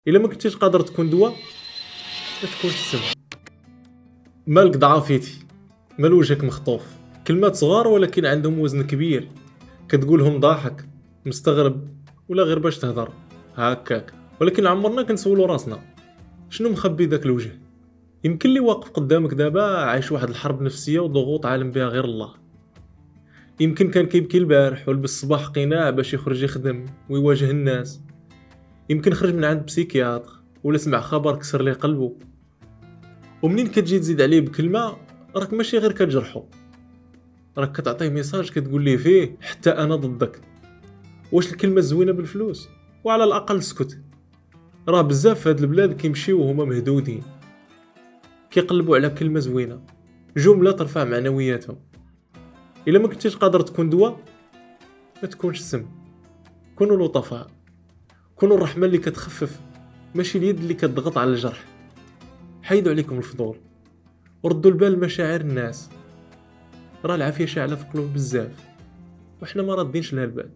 الا ما كنتيش قادر تكون دواء ما تكونش السم. مالك ضعافيتي، مال وجهك مخطوف، كلمات صغار ولكن عندهم وزن كبير، كتقولهم ضاحك مستغرب ولا غير باش تهضر هكاك، ولكن عمرنا كنسولو راسنا شنو مخبي داك الوجه. يمكن لي واقف قدامك دابا عايش واحد الحرب نفسيه وضغوط عالم بها غير الله. يمكن كان كيبكي البارح ولبس الصباح قناع باش يخرج يخدم ويواجه الناس. يمكن خرج من عند بسيكياتر ولا سمع خبر كسر ليه قلبه. ومنين كتجي تزيد عليه بكلمه راك ماشي غير كتجرحو، راك كتعطيه ميساج كتقول ليه فيه حتى انا ضدك. واش الكلمه زوينه بالفلوس؟ وعلى الاقل سكت. راه بزاف في هاد البلاد كيمشيو وهما مهدودين كيقلبوا على كلمه زوينه، جمله ترفع معنوياتهم. الا ما كنتيش قادر تكون دواء ما تكونش السم. كونوا لطفاء، كونوا الرحمه اللي كتخفف ماشي اليد اللي كتضغط على الجرح. حيدوا عليكم الفضول وردوا البال لمشاعر الناس، راه العافيه شاعله في قلوب بزاف وحنا ما راضينش لها البال.